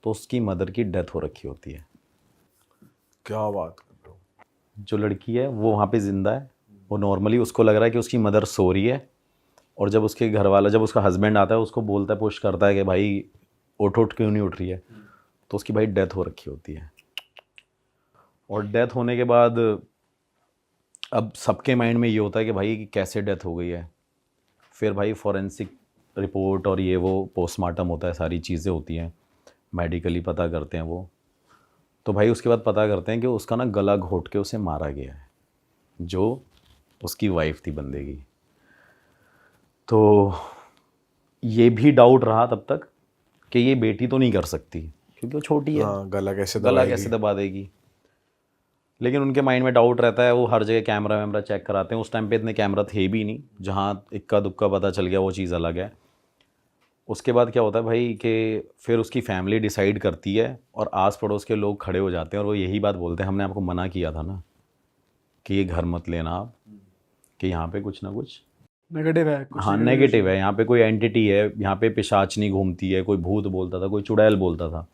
तो उसकी मदर की डेथ हो रखी होती है। क्या बात कर रहे हो? जो लड़की है वो वहाँ पे ज़िंदा है, वो नॉर्मली उसको लग रहा है कि उसकी मदर सो रही है, और जब उसके घर वाला, जब उसका हस्बैंड आता है उसको बोलता है, पुश करता है कि भाई उठ क्यों नहीं उठ रही है, तो उसकी भाई डेथ हो रखी होती है। और डेथ होने के बाद अब सबके माइंड में ये होता है कि भाई कि कैसे डेथ हो गई है। फिर भाई फॉरेंसिक रिपोर्ट और ये वो पोस्टमार्टम होता है, सारी चीज़ें होती हैं, मेडिकली पता करते हैं वो। तो भाई उसके बाद पता करते हैं कि उसका ना गला घोट के उसे मारा गया है, जो उसकी वाइफ थी बंदे की। तो ये भी डाउट रहा तब तक कि ये बेटी तो नहीं कर सकती क्योंकि वो छोटी है, हाँ, गला कैसे गला दबाएगी? कैसे दबा देगी। लेकिन उनके माइंड में डाउट रहता है, वो हर जगह कैमरा वैमरा चेक कराते हैं। उस टाइम पे इतने कैमरा थे भी नहीं, जहाँ इक्का दुक्का पता चल गया वो चीज़ अलग है। उसके बाद क्या होता है भाई कि फिर उसकी फैमिली डिसाइड करती है और आस पड़ोस के लोग खड़े हो जाते हैं और वो यही बात बोलते हैं, हमने आपको मना किया था ना कि ये घर मत लेना आप, कि यहाँ पे कुछ ना कुछ नेगेटिव है, कुछ हाँ नेगेटिव है, यहाँ पे कोई एंटिटी है, यहाँ पे पिशाचनी घूमती है, कोई भूत बोलता था, कोई चुड़ैल बोलता था।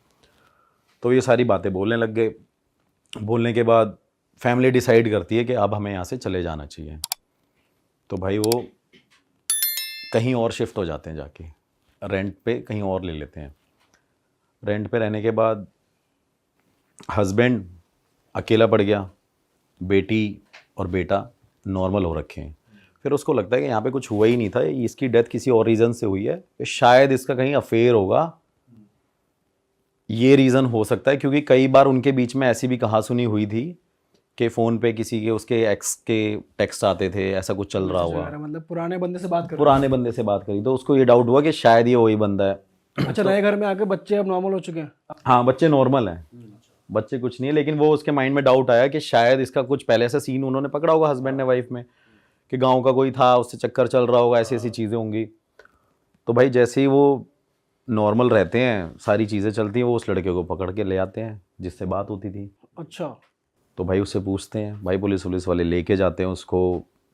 तो ये सारी बातें बोलने लग गए। बोलने के बाद फैमिली डिसाइड करती है कि अब हमें यहाँ से चले जाना चाहिए। तो भाई वो कहीं और शिफ्ट हो जाते हैं, जाके रेंट पे कहीं और ले लेते हैं। रेंट पे रहने के बाद हस्बैंड अकेला पड़ गया, बेटी और बेटा नॉर्मल हो रखे हैं। फिर उसको लगता है कि यहाँ पे कुछ हुआ ही नहीं था, इसकी डेथ किसी और रीज़न से हुई है, शायद इसका कहीं अफेयर होगा, ये रीज़न हो सकता है। क्योंकि कई बार उनके बीच में ऐसी भी कहा सुनी हुई थी कि फ़ोन पे किसी के उसके एक्स के टेक्स्ट आते थे, ऐसा कुछ चल रहा होगा, मतलब पुराने बंदे से बात कर पुराने बंदे से बात करी, तो उसको ये डाउट हुआ कि शायद ये वही बंदा है। अच्छा, नए घर में आके बच्चे अब नॉर्मल हो चुके हैं। हाँ बच्चे नॉर्मल हैं, बच्चे कुछ नहीं है, लेकिन वो उसके माइंड में डाउट आया कि शायद इसका कुछ पहले से सीन उन्होंने पकड़ा होगा हस्बैंड ने वाइफ में, कि गांव का कोई था, उससे चक्कर चल रहा होगा, ऐसी ऐसी चीज़ें होंगी। तो भाई जैसे ही वो नॉर्मल रहते हैं, सारी चीज़ें चलती हैं, वो उस लड़के को पकड़ के ले आते हैं जिससे बात होती थी। अच्छा, तो भाई उससे पूछते हैं, भाई पुलिस वाले लेके जाते हैं उसको,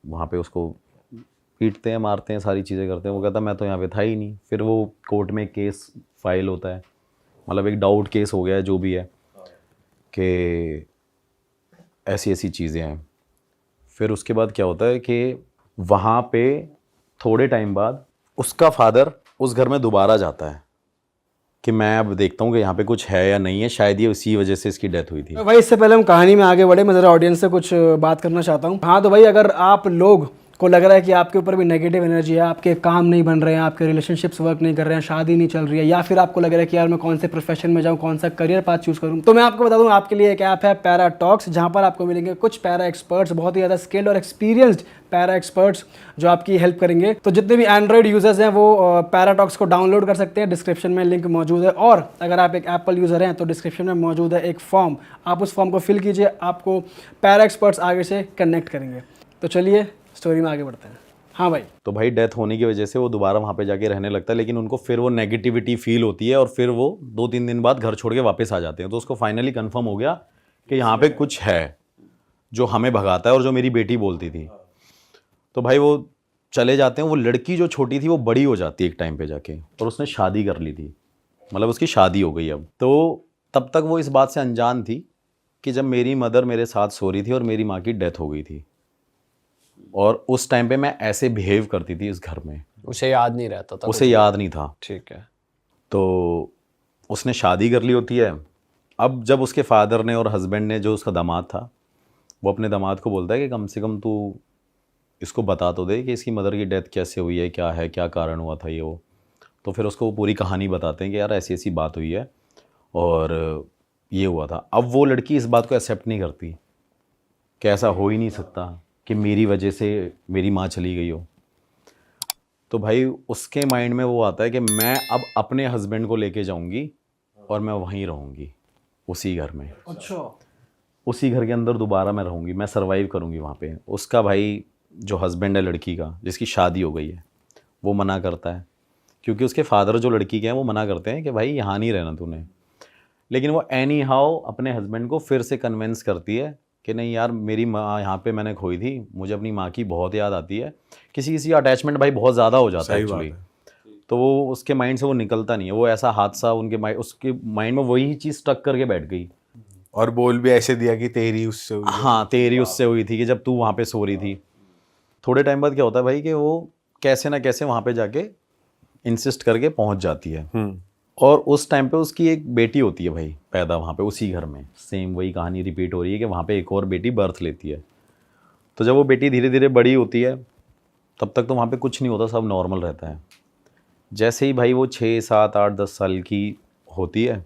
वहाँ पे उसको पीटते हैं, मारते हैं, सारी चीज़ें करते हैं। वो कहता मैं तो यहाँ पे था ही नहीं। फिर वो कोर्ट में केस फाइल होता है, मतलब एक डाउट केस हो गया है, जो भी है, कि ऐसी ऐसी चीज़ें हैं। फिर उसके बाद क्या होता है कि वहाँ पे थोड़े टाइम बाद उसका फादर उस घर में दोबारा जाता है कि मैं अब देखता हूँ कि यहाँ पे कुछ है या नहीं है, शायद ये उसी वजह से इसकी डेथ हुई थी। तो भाई इससे पहले हम कहानी में आगे बढ़े, मैं ज़रा ऑडियंस से कुछ बात करना चाहता हूँ। हाँ, तो भाई अगर आप लोग को लग रहा है कि आपके ऊपर भी नेगेटिव एनर्जी है, आपके काम नहीं बन रहे हैं, आपके रिलेशनशिप्स वर्क नहीं कर रहे हैं, शादी नहीं चल रही है, या फिर आपको लग रहा है कि यार मैं कौन से प्रोफेशन में जाऊँ, कौन सा करियर पाथ चूज़ करूँ, तो मैं आपको बता दूँ आपके लिए एक ऐप है पैराटॉक्स, जहाँ पर आपको मिलेंगे कुछ पैरा एक्सपर्ट्स, बहुत ही ज़्यादा स्किल्ड और एक्सपीरियंस्ड पैरा एक्सपर्ट्स जो आपकी हेल्प करेंगे। तो जितने भी एंड्रॉइड यूजर्स हैं वो पैराटॉक्स को डाउनलोड कर सकते हैं, डिस्क्रिप्शन में लिंक मौजूद है। और अगर आप एक एप्पल यूज़र हैं तो डिस्क्रिप्शन में मौजूद है एक फॉर्म, आप उस फॉर्म को फिल कीजिए, आपको पैरा एक्सपर्ट्स आगे से कनेक्ट करेंगे। तो चलिए स्टोरी में आगे बढ़ते हैं। हाँ भाई। तो भाई डेथ होने की वजह से वो दोबारा वहाँ पे जाके रहने लगता है, लेकिन उनको फिर वो नेगेटिविटी फील होती है और फिर वो 2-3 दिन बाद घर छोड़ के वापस आ जाते हैं। तो उसको फाइनली कंफर्म हो गया कि यहाँ पे कुछ है जो हमें भगाता है और जो मेरी बेटी बोलती थी। तो भाई वो चले जाते हैं। वो लड़की जो छोटी थी वो बड़ी हो जाती है एक टाइम पे जाके, और उसने शादी कर ली थी, मतलब उसकी शादी हो गई अब। तो तब तक वो इस बात से अनजान थी कि जब मेरी मदर मेरे साथ सो रही थी और मेरी माँ की डेथ हो गई थी, और उस टाइम पे मैं ऐसे बिहेव करती थी इस घर में। उसे याद नहीं रहता था, उसे याद नहीं था। ठीक है। तो उसने शादी कर ली होती है। अब जब उसके फादर ने और हस्बैंड ने, जो उसका दामाद था, वो अपने दामाद को बोलता है कि कम से कम तू इसको बता तो दे कि इसकी मदर की डेथ कैसे हुई है, क्या है, क्या कारण हुआ था ये वो। तो फिर उसको वो पूरी कहानी बताते हैं कि यार ऐसी ऐसी बात हुई है और ये हुआ था। अब वो लड़की इस बात को एक्सेप्ट नहीं करती कि ऐसा हो ही नहीं सकता कि मेरी वजह से मेरी माँ चली गई हो। तो भाई उसके माइंड में वो आता है कि मैं अब अपने हस्बैंड को लेके जाऊंगी और मैं वहीं रहूंगी, उसी घर में। अच्छा, उसी घर के अंदर दोबारा मैं रहूंगी, मैं सरवाइव करूंगी वहाँ पे। उसका भाई जो हस्बैंड है लड़की का, जिसकी शादी हो गई है, वो मना करता है, क्योंकि उसके फादर जो लड़की के हैं वो मना करते हैं कि भाई यहाँ नहीं रहना तूने। लेकिन वो एनी हाउ अपने हस्बैंड को फिर से कन्विंस करती है कि नहीं यार, मेरी माँ यहाँ पे मैंने खोई थी, मुझे अपनी माँ की बहुत याद आती है। किसी किसी अटैचमेंट भाई बहुत ज़्यादा हो जाता है सही बात एक्चुअली। है। तो वो उसके माइंड से वो निकलता नहीं है, वो ऐसा हादसा उसके माइंड में वही चीज़ स्टक करके बैठ गई। और बोल भी ऐसे दिया कि तेरी उससे हुई है। हाँ, तेरी उससे हुई थी कि जब तू वहाँ पे सो रही थी। थोड़े टाइम बाद क्या होता है भाई कि वो कैसे ना कैसे वहाँ पे जाके इंसिस्ट करके पहुँच जाती है। और उस टाइम पे उसकी एक बेटी होती है भाई पैदा वहाँ पे उसी घर में। सेम वही कहानी रिपीट हो रही है कि वहाँ पे एक और बेटी बर्थ लेती है। तो जब वो बेटी धीरे धीरे बड़ी होती है तब तक तो वहाँ पे कुछ नहीं होता, सब नॉर्मल रहता है। जैसे ही भाई वो 6, 7, 8, 10 साल की होती है,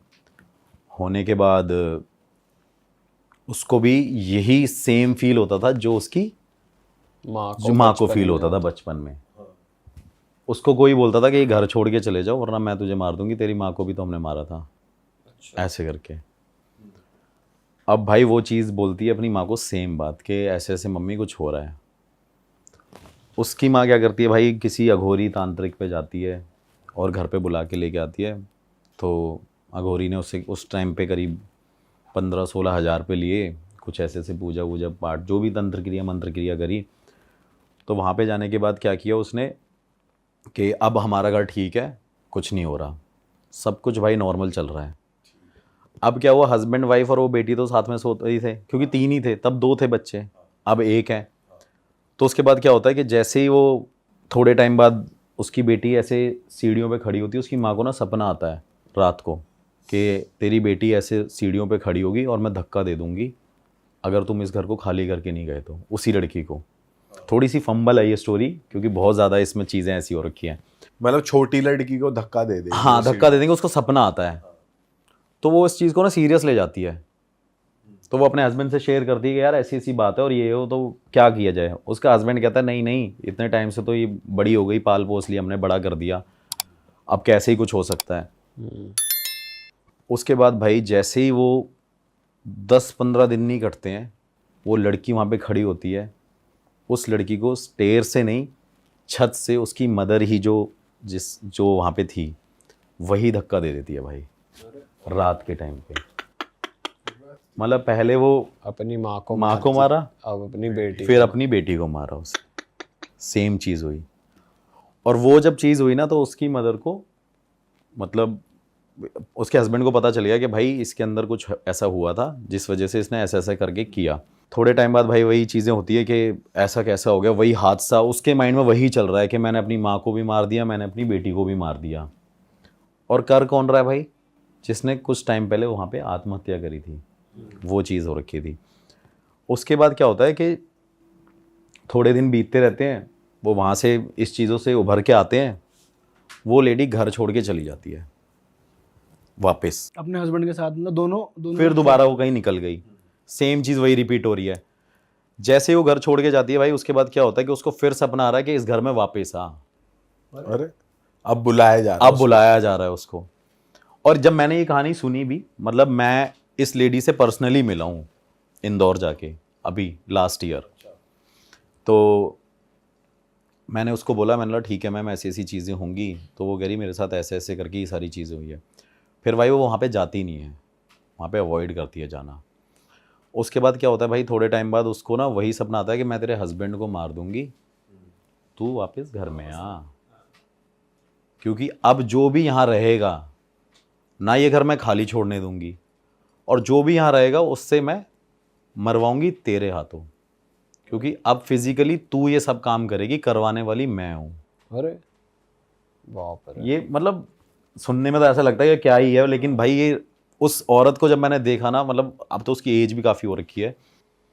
होने के बाद उसको भी यही सेम फील होता था जो उसकी माँ को फील होता था बचपन में। उसको कोई बोलता था कि ये घर छोड़ के चले जाओ वरना मैं तुझे मार दूंगी, तेरी माँ को भी तो हमने मारा था। ऐसे करके अब भाई वो चीज़ बोलती है अपनी माँ को सेम बात कि ऐसे ऐसे मम्मी कुछ हो रहा है। उसकी माँ क्या करती है भाई, किसी अघोरी तांत्रिक पे जाती है और घर पे बुला के लेके आती है। तो अघोरी ने उससे उस टाइम पे करीब 15-16 हज़ार पे लिए, कुछ ऐसे ऐसे पूजा वूजा पाठ जो भी तंत्र क्रिया मंत्र क्रिया करी। तो वहाँ पे जाने के बाद क्या किया उसने कि अब हमारा घर ठीक है, कुछ नहीं हो रहा, सब कुछ भाई नॉर्मल चल रहा है। अब क्या हुआ, हस्बैंड वाइफ और वो बेटी तो साथ में सोते ही थे क्योंकि 3 ही थे, तब 2 थे बच्चे, अब 1 है। तो उसके बाद क्या होता है कि जैसे ही वो थोड़े टाइम बाद उसकी बेटी ऐसे सीढ़ियों पे खड़ी होती है, उसकी माँ को ना सपना आता है रात को कि तेरी बेटी ऐसे सीढ़ियों पे खड़ी होगी और मैं धक्का दे दूंगी अगर तुम इस घर को खाली करके नहीं गए तो। उसी लड़की को थोड़ी सी फंबल है ये स्टोरी क्योंकि बहुत ज़्यादा इसमें चीज़ें ऐसी हो रखी हैं। मतलब छोटी लड़की को धक्का दे दे। हाँ, धक्का दे देंगे, उसको सपना आता है। तो वो इस चीज़ को ना सीरियस ले जाती है। तो वो अपने हस्बैंड से शेयर करती है कि यार ऐसी ऐसी बात है और ये हो तो क्या किया जाए। उसका हस्बैंड कहता है नहीं नहीं, इतने टाइम से तो ये बड़ी हो गई, पाल पोस लिया हमने, बड़ा कर दिया, अब कैसे ही कुछ हो सकता है। उसके बाद भाई जैसे ही वो 10-15 दिन नहीं कटते हैं, वो लड़की वहाँ पे खड़ी होती है। उस लड़की को स्टेयर से नहीं, छत से उसकी मदर ही जो वहाँ पे थी वही धक्का दे देती है भाई रात के टाइम पे। मतलब पहले वो अपनी माँ को मारा, अब अपनी बेटी, फिर अपनी बेटी को मारा उसे। सेम चीज़ हुई। और वो जब चीज़ हुई ना तो उसकी मदर को, मतलब उसके हस्बैंड को पता चल गया कि भाई इसके अंदर कुछ ऐसा हुआ था जिस वजह से इसने ऐसा ऐसा करके किया। थोड़े टाइम बाद भाई वही चीज़ें होती है कि ऐसा कैसा हो गया, वही हादसा उसके माइंड में वही चल रहा है कि मैंने अपनी माँ को भी मार दिया, मैंने अपनी बेटी को भी मार दिया। और कर कौन रहा है भाई, जिसने कुछ टाइम पहले वहाँ पे आत्महत्या करी थी, वो चीज़ हो रखी थी। उसके बाद क्या होता है कि थोड़े दिन बीतते रहते हैं, वो वहाँ से इस चीज़ों से उभर के आते हैं, वो लेडी घर छोड़ के चली जाती है वापस। अपने हस्बैंड के साथ, मतलब दोनों फिर दोबारा वो कहीं निकल गई, सेम चीज़ वही रिपीट हो रही है। जैसे ही वो घर छोड़ के जाती है भाई, उसके बाद क्या होता है कि उसको फिर सपना आ रहा है कि इस घर में वापस आ। अरे अब बुलाया जा रहा है। अब बुलाया जा रहा है उसको। और जब मैंने ये कहानी सुनी भी, मतलब मैं इस लेडी से पर्सनली मिला हूँ इंदौर जाके अभी लास्ट ईयर। तो मैंने उसको बोला, मैंने बोला ठीक है मैम ऐसी ऐसी चीज़ें होंगी। तो वो कह रही मेरे साथ ऐसे ऐसे करके ये सारी चीज़ें हुई है। फिर भाई वो वहाँ पे जाती नहीं है, वहाँ पे अवॉइड करती है जाना। उसके बाद क्या होता है भाई, थोड़े टाइम बाद उसको ना वही सपना आता है कि मैं तेरे हस्बैंड को मार दूंगी, तू वापस घर में आ, क्योंकि अब जो भी यहाँ रहेगा ना, ये घर मैं खाली छोड़ने दूंगी, और जो भी यहाँ रहेगा उससे मैं मरवाऊंगी तेरे हाथों, क्योंकि अब फिजिकली तू ये सब काम करेगी, करवाने वाली मैं हूँ। अरे बाप रे। ये मतलब सुनने में तो ऐसा लगता है कि क्या ही है, लेकिन भाई ये उस औरत को जब मैंने देखा ना, मतलब अब तो उसकी एज भी काफ़ी हो रखी है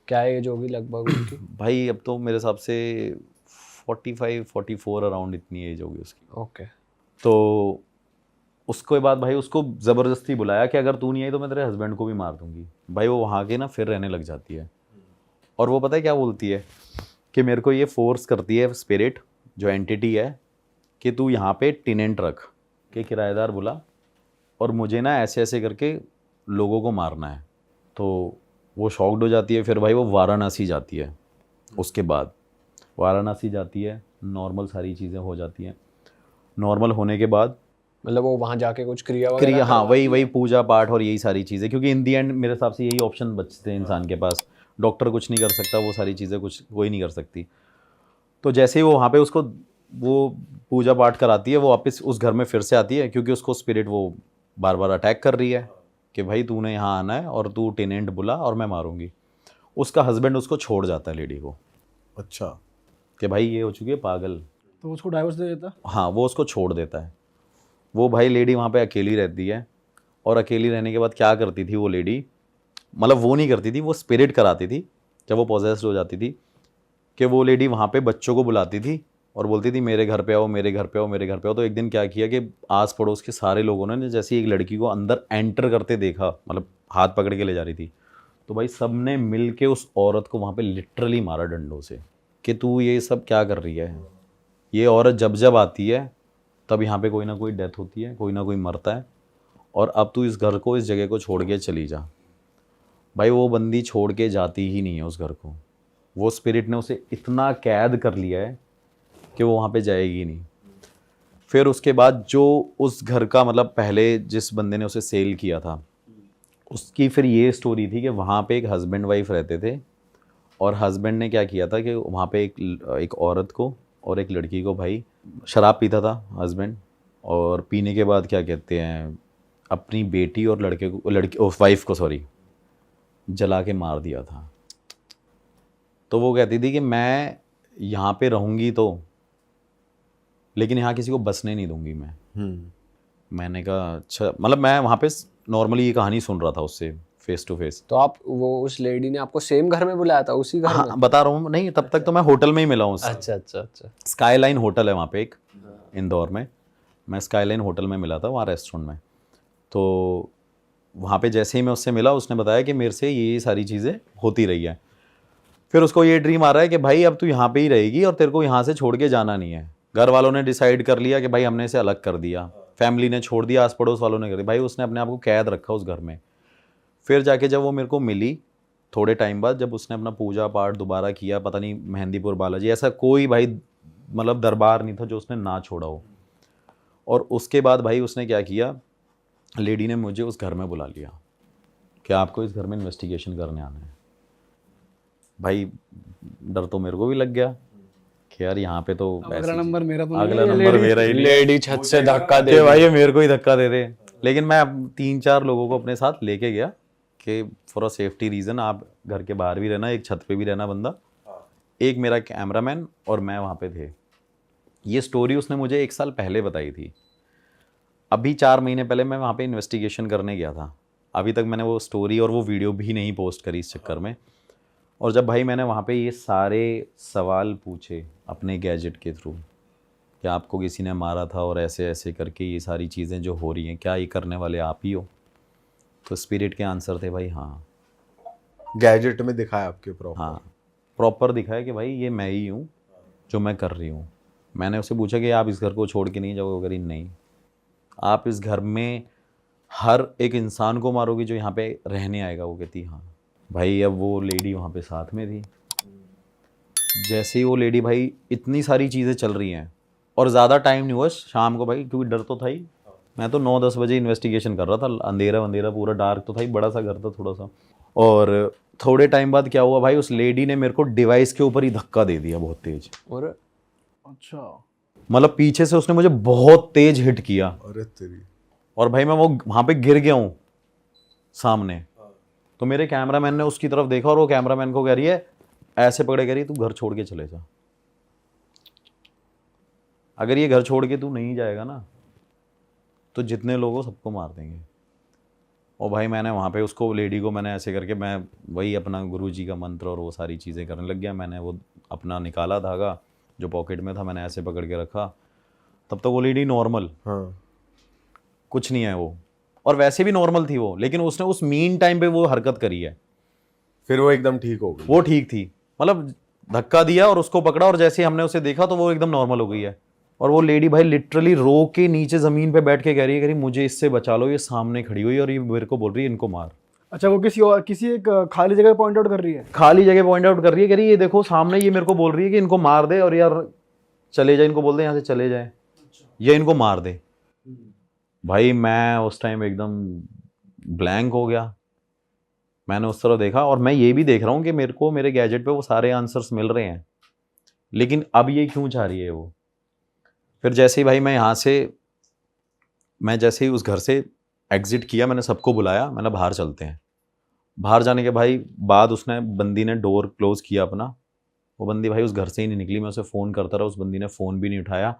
क्या एज होगी लगभग उनकी? भाई, अब तो मेरे हिसाब से 45-44 अराउंड इतनी एज होगी उसकी। ओके। तो उसके बाद भाई उसको ज़बरदस्ती बुलाया कि अगर तू नहीं आई तो मैं तेरे हस्बैंड को भी मार दूंगी। भाई वो वहाँ के ना फिर रहने लग जाती है, और वो पता है क्या बोलती है कि मेरे को ये फोर्स करती है स्पिरिट, जो एंटिटी है, कि तू यहाँ पे टेनेंट रख के किराएदार बुला, और मुझे ना ऐसे ऐसे करके लोगों को मारना है। तो वो शॉक्ड हो जाती है। फिर भाई वो वाराणसी जाती है। उसके बाद वाराणसी जाती है, नॉर्मल सारी चीज़ें हो जाती हैं। नॉर्मल होने के बाद मतलब वो वहाँ जाके कुछ क्रिया वगैरह हाँ वही पूजा पाठ और यही सारी चीज़ें, क्योंकि इन दी एंड मेरे हिसाब से यही ऑप्शन बचते हैं इंसान के पास। डॉक्टर कुछ नहीं कर सकता, वो सारी चीज़ें कुछ कोई नहीं कर सकती। तो जैसे ही वो वहाँ पे उसको वो पूजा पाठ कराती है, वो वापस उस घर में फिर से आती है, क्योंकि उसको स्पिरिट वो बार बार अटैक कर रही है कि भाई तूने यहाँ आना है और तू टेनेंट बुला और मैं मारूंगी। उसका हस्बैंड उसको छोड़ जाता है लेडी को, अच्छा। कि भाई ये हो चुकी है पागल। तो उसको डाइवोर्स दे देता। हाँ, वो उसको छोड़ देता है। वो भाई लेडी वहाँ पे अकेली रहती है, और अकेली रहने के बाद क्या करती थी वो लेडी, मतलब वो नहीं करती थी, वो स्पिरिट कराती थी जब वो पॉजेस्ड हो जाती थी, कि वो लेडी वहाँ पे बच्चों को बुलाती थी और बोलती थी मेरे घर पे आओ, मेरे घर पे आओ, मेरे घर पे आओ। तो एक दिन क्या किया कि आस पड़ोस के सारे लोगों ने जैसे ही एक लड़की को अंदर एंटर करते देखा, मतलब हाथ पकड़ के ले जा रही थी, तो भाई सब ने मिल के उस औरत को वहाँ पे लिटरली मारा डंडों से, कि तू ये सब क्या कर रही है। ये औरत जब जब आती है तब यहाँ पे कोई ना कोई डेथ होती है, कोई ना कोई मरता है, और अब तू इस घर को, इस जगह को छोड़ के चली जा। भाई वो बंदी छोड़ के जाती ही नहीं है उस घर को। वो स्पिरिट ने उसे इतना कैद कर लिया है कि वो वहाँ पे जाएगी नहीं। फिर उसके बाद जो उस घर का, मतलब पहले जिस बंदे ने उसे सेल किया था, उसकी फिर ये स्टोरी थी कि वहाँ पे एक हस्बैंड वाइफ रहते थे, और हस्बैंड ने क्या किया था कि वहाँ पे एक औरत को और एक लड़की को, भाई शराब पीता था हस्बैंड, और पीने के बाद क्या कहते हैं, अपनी बेटी और वाइफ को जला के मार दिया था। तो वो कहती थी कि मैं यहाँ पे रहूँगी तो, लेकिन यहाँ किसी को बसने नहीं दूंगी मैं। मैंने कहा अच्छा, मतलब मैं वहाँ पे नॉर्मली ये कहानी सुन रहा था उससे फेस टू फेस। तो आप वो उस लेडी ने आपको सेम घर में बुलाया था, उसी घर में? हाँ, बता रहा हूँ, नहीं तब तक तो मैं होटल में ही मिला हूँ उससे। अच्छा अच्छा अच्छा। स्काईलाइन होटल है वहाँ पे एक, इंदौर में। मैं स्काईलाइन होटल में मिला था, वहाँ रेस्टोरेंट में। तो वहाँ पे जैसे ही मैं उससे मिला, उसने बताया कि मेरे से ये सारी चीज़ें होती रही है। फिर उसको ये ड्रीम आ रहा है कि भाई अब तू यहाँ पे ही रहेगी और तेरे को यहाँ से छोड़ के जाना नहीं है। घर वालों ने डिसाइड कर लिया कि भाई हमने इसे अलग कर दिया, फैमिली ने छोड़ दिया, आस पड़ोस वालों ने कर दिया। भाई उसने अपने आप को कैद रखा उस घर में। फिर जाके जब वो मेरे को मिली थोड़े टाइम बाद, जब उसने अपना पूजा पाठ दोबारा किया, पता नहीं मेहंदीपुर बालाजी, ऐसा कोई भाई मतलब दरबार नहीं था जो उसने ना छोड़ा हो। और उसके बाद भाई उसने क्या किया, लेडी ने मुझे उस घर में बुला लिया कि आपको इस घर में इन्वेस्टिगेशन करने आना है। भाई डर तो मेरे को भी लग गया कि यार यहाँ पे तो अगला नंबर मेरा तो नहीं अगला है, नंबर मेरा ही नहीं है। लेडी छत से धक्का दे कि भाई ये मेरे को ही धक्का दे दे। लेकिन मैं 3-4 लोगों को अपने साथ लेके गया कि फॉर अ सेफ्टी रीज़न आप घर के बाहर भी रहना, एक छत पे भी रहना बंदा। एक मेरा कैमरामैन और मैं वहाँ पे थे। ये स्टोरी उसने मुझे 1 साल पहले बताई थी। अभी 4 महीने पहले मैं वहाँ पे इन्वेस्टिगेशन करने गया था। अभी तक मैंने वो स्टोरी और वो वीडियो भी नहीं पोस्ट करी इस चक्कर में। और जब भाई मैंने वहाँ पे ये सारे सवाल पूछे अपने गैजेट के थ्रू कि आपको किसी ने मारा था और ऐसे ऐसे करके ये सारी चीज़ें जो हो रही हैं, क्या ये करने वाले आप ही हो? तो स्पिरिट के आंसर थे भाई हाँ। गैजेट में दिखाया आपके प्रॉपर? हाँ, प्रॉपर दिखाया कि भाई ये मैं ही हूँ जो मैं कर रही हूँ। मैंने उससे पूछा कि आप इस घर को छोड़ के नहीं जाओगे? करी नहीं, आप इस घर में हर एक इंसान को मारोगे जो यहाँ पे रहने आएगा? वो कहती हाँ। भाई अब वो लेडी वहाँ पे साथ में थी। जैसे ही वो लेडी, भाई इतनी सारी चीज़ें चल रही हैं और ज़्यादा टाइम नहीं हुआ शाम को भाई, क्योंकि डर तो था ही। मैं तो 9-10 बजे इन्वेस्टिगेशन कर रहा था, अंधेरा अंधेरा पूरा डार्क तो था ही, बड़ा सा घर था थोड़ा सा। और थोड़े टाइम बाद क्या हुआ भाई, उस लेडी ने मेरे को डिवाइस के ऊपर ही धक्का दे दिया बहुत तेज। और अच्छा, मतलब पीछे से उसने मुझे बहुत तेज हिट किया। अरे तेरी। और भाई मैं वो वहाँ पे गिर गया हूँ सामने। तो मेरे कैमरामैन ने उसकी तरफ देखा और वो कैमरामैन को कह रही है, ऐसे पकड़े कह रही तू घर छोड़ के चले जा, अगर ये घर छोड़ के तू नहीं जाएगा ना तो जितने लोगों सबको मार देंगे। और भाई मैंने वहाँ पे उसको, लेडी को मैंने ऐसे करके, मैं वही अपना गुरुजी का मंत्र और वो सारी चीज़ें करने लग गया। मैंने वो अपना निकाला धागा जो पॉकेट में था, मैंने ऐसे पकड़ के रखा। तब तक वो लेडी नॉर्मल, हाँ। कुछ नहीं है वो, और वैसे भी नॉर्मल थी वो, लेकिन उसने उस मीन टाइम पे वो हरकत करी है। फिर वो एकदम ठीक हो गई? वो ठीक थी, मतलब धक्का दिया और उसको पकड़ा, और जैसे हमने उसे देखा तो वो एकदम नॉर्मल हो गई है। और वो लेडी भाई लिटरली रो के नीचे ज़मीन पे बैठ के कह रही है मुझे इससे बचा लो, ये सामने खड़ी हुई और ये मेरे को बोल रही है इनको मार। अच्छा, वो किसी एक खाली जगह पॉइंट आउट कर रही है? खाली जगह पॉइंट आउट कर रही है, कह रही है ये देखो सामने, ये मेरे को बोल रही है कि इनको मार दे और यार चले जाए, इनको बोल दे यहाँ से चले जाए या इनको मार दे। भाई मैं उस टाइम एकदम ब्लैंक हो गया। मैंने उस तरह देखा, और मैं ये भी देख रहा हूँ कि मेरे को मेरे गैजेट पे वो सारे आंसर्स मिल रहे हैं, लेकिन अब ये क्यों चाह रही है वो? फिर जैसे ही भाई मैं जैसे ही उस घर से एग्जिट किया, मैंने सबको बुलाया, मैंने बाहर चलते हैं। बाहर जाने के भाई बाद उसने बंदी ने डोर क्लोज किया अपना, वो बंदी भाई उस घर से ही नहीं निकली। मैं उसे फ़ोन करता रहा, उस बंदी ने फ़ोन भी नहीं उठाया।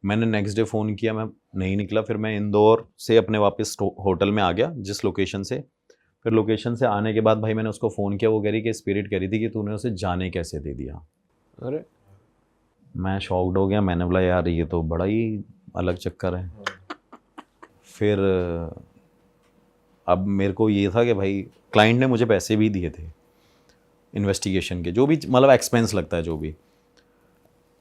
मैंने नेक्स्ट डे फ़ोन किया, मैं नहीं निकला। फिर मैं इंदौर से अपने वापस होटल में आ गया जिस लोकेशन से। फिर लोकेशन से आने के बाद भाई मैंने उसको फ़ोन किया, वो कह रही कि स्पिरिट कह रही थी कि तूने उसे जाने कैसे दे दिया। अरे मैं शॉक्ड हो गया, मैंने बोला यार ये तो बड़ा ही अलग चक्कर है। फिर अब मेरे को ये था कि भाई क्लाइंट ने मुझे पैसे भी दिए थे इन्वेस्टिगेशन के, जो भी मतलब एक्सपेंस लगता है जो भी।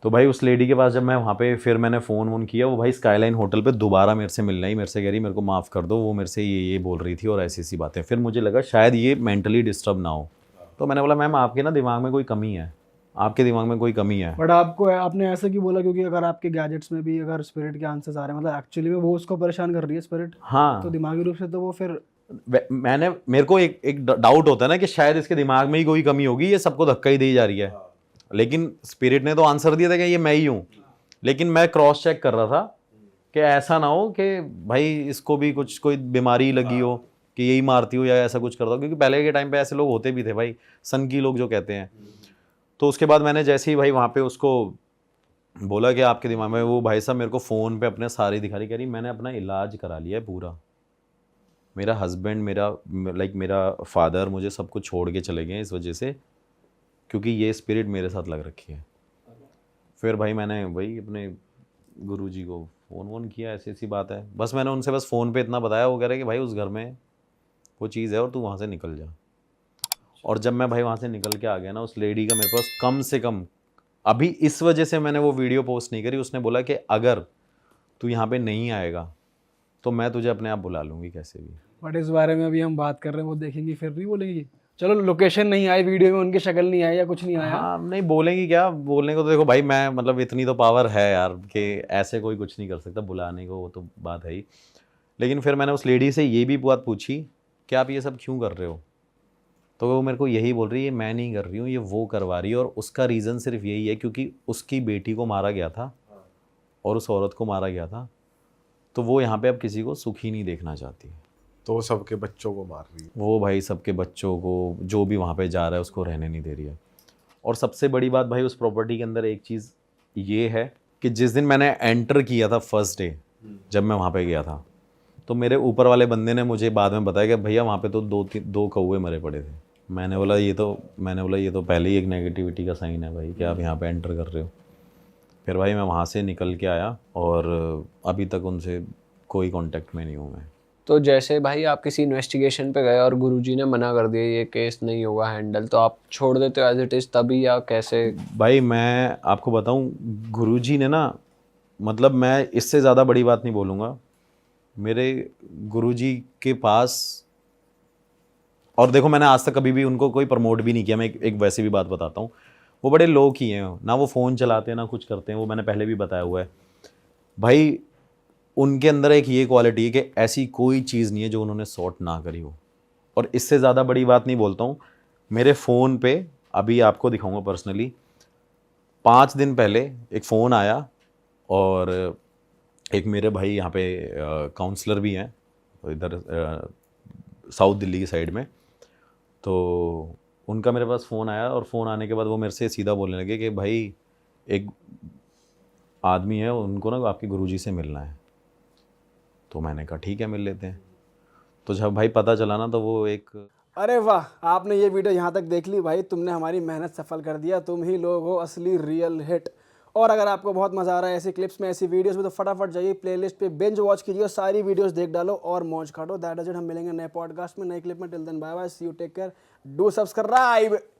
तो भाई उस लेडी के पास जब मैं वहाँ पे फिर मैंने फ़ोन वोन किया, वो भाई स्काईलाइन होटल पे दोबारा मेरे से मिलना ही, मेरे से कह रही मेरे को माफ़ कर दो, वो मेरे से ये बोल रही थी और ऐसी ऐसी बातें। फिर मुझे लगा शायद ये मेंटली डिस्टर्ब ना हो। तो मैंने बोला मैम आपके ना दिमाग में कोई कमी है, आपके दिमाग में कोई कमी है। बट आपने ऐसे क्यों बोला? क्योंकि अगर आपके गैजेट्स में भी अगर स्पिरिट के आंसर्स आ रहे हैं, मतलब एक्चुअली में वो उसको परेशान कर रही है स्पिरिट, हाँ, तो दिमागी रूप से तो वो फिर मेरे को एक डाउट होता है ना कि शायद इसके दिमाग में ही कोई कमी होगी, ये सबको धक्का ही दी जा रही है। लेकिन स्पिरिट ने तो आंसर दिया था कि ये मैं ही हूँ। लेकिन मैं क्रॉस चेक कर रहा था कि ऐसा ना हो कि भाई इसको भी कुछ कोई बीमारी लगी हो कि यही मारती हो या ऐसा कुछ करता हो, क्योंकि पहले के टाइम पे ऐसे लोग होते भी थे भाई, सन की लोग जो कहते हैं। तो उसके बाद मैंने जैसे ही भाई वहाँ पे उसको बोला कि आपके दिमाग में, वो भाई साहब मेरे को फ़ोन पे अपने सारी दिखा रही, कह रही मैंने अपना इलाज करा लिया है पूरा, मेरा हस्बैंड, मेरा फादर मुझे सब कुछ छोड़ के चले गए इस वजह से, क्योंकि ये स्पिरिट मेरे साथ लग रखी है। फिर भाई मैंने वही अपने गुरुजी को फ़ोन वोन किया, ऐसी ऐसी बात है। बस मैंने उनसे बस फ़ोन पे इतना बताया, वो कह रहे कि भाई उस घर में वो चीज़ है और तू वहाँ से निकल जा। और जब मैं भाई वहाँ से निकल के आ गया ना, उस लेडी का मेरे पास कम से कम, अभी इस वजह से मैंने वो वीडियो पोस्ट नहीं करी, उसने बोला कि अगर तू यहाँ पे नहीं आएगा तो मैं तुझे अपने आप बुला लूँगी कैसे भी। बट इस बारे में अभी हम बात कर रहे हैं, वो देखेंगी फिर नहीं बोलेंगी? चलो लोकेशन नहीं आई, वीडियो में उनकी शक्ल नहीं आई या कुछ नहीं आया, हाँ नहीं बोलेंगी क्या, बोलने को तो देखो भाई मैं मतलब इतनी तो पावर है यार कि ऐसे कोई कुछ नहीं कर सकता बुलाने को, वो तो बात है ही। लेकिन फिर मैंने उस लेडी से ये भी बात पूछी कि आप ये सब क्यों कर रहे हो, तो वो मेरे को यही बोल रही है मैं नहीं कर रही हूँ, ये वो करवा रही है। और उसका रीज़न सिर्फ यही है क्योंकि उसकी बेटी को मारा गया था और उस औरत को मारा गया था, तो वो यहाँ पे अब किसी को सुखी नहीं देखना चाहती। तो वो सबके बच्चों को मार रही है। वो भाई सबके बच्चों को जो भी वहाँ पे जा रहा है उसको रहने नहीं दे रही है। और सबसे बड़ी बात भाई उस प्रॉपर्टी के अंदर एक चीज़ ये है कि जिस दिन मैंने एंटर किया था फर्स्ट डे, जब मैं वहाँ पे गया था, तो मेरे ऊपर वाले बंदे ने मुझे बाद में बताया कि भैया वहाँ पे तो दो कौवे मरे पड़े थे। मैंने बोला ये तो पहले ही एक नेगेटिविटी का साइन है भाई कि आप यहाँ पे एंटर कर रहे हो। फिर भाई मैं वहाँ से निकल के आया और अभी तक उनसे कोई कांटेक्ट में नहीं हूँ मैं। तो जैसे भाई आप किसी इन्वेस्टिगेशन पे गए और गुरुजी ने मना कर दिया ये केस नहीं होगा हैंडल, तो आप छोड़ देते हो एज इट इज़ तभी, या कैसे? भाई मैं आपको बताऊं, गुरुजी ने ना, मतलब मैं इससे ज़्यादा बड़ी बात नहीं बोलूँगा, मेरे गुरुजी के पास, और देखो मैंने आज तक कभी भी उनको कोई प्रमोट भी नहीं किया, मैं एक वैसी भी बात बताता हूँ, वो बड़े लो ही हैं ना, वो फ़ोन चलाते हैं ना कुछ करते हैं, वो मैंने पहले भी बताया हुआ है भाई। उनके अंदर एक ये क्वालिटी है कि ऐसी कोई चीज़ नहीं है जो उन्होंने सॉर्ट ना करी हो। और इससे ज़्यादा बड़ी बात नहीं बोलता हूँ, मेरे फ़ोन पे अभी आपको दिखाऊंगा पर्सनली, 5 दिन पहले एक फ़ोन आया और एक मेरे भाई यहाँ पे काउंसलर भी हैं इधर साउथ दिल्ली की साइड में, तो उनका मेरे पास फ़ोन आया और फ़ोन आने के बाद वो मेरे से सीधा बोलने लगे कि भाई एक आदमी है, उनको ना आपके गुरुजी से मिलना है। तो मैंने कहा ठीक है मिल लेते हैं। तो जब भाई पता चला ना, तो वो एक, अरे वाह, आपने ये वीडियो यहाँ तक देख ली भाई, तुमने हमारी मेहनत सफल कर दिया, तुम ही लोग हो असली रियल हिट। और अगर आपको बहुत मज़ा आ रहा है ऐसी क्लिप्स में, ऐसी वीडियोस में, तो फटाफट जाइए प्लेलिस्ट पे बिंज वॉच कीजिए और सारी वीडियोस देख डालो और मौज काटो। That is it. हम मिलेंगे नए पॉडकास्ट में, नए क्लिप में। Till then bye bye, see you, take care, do subscribe.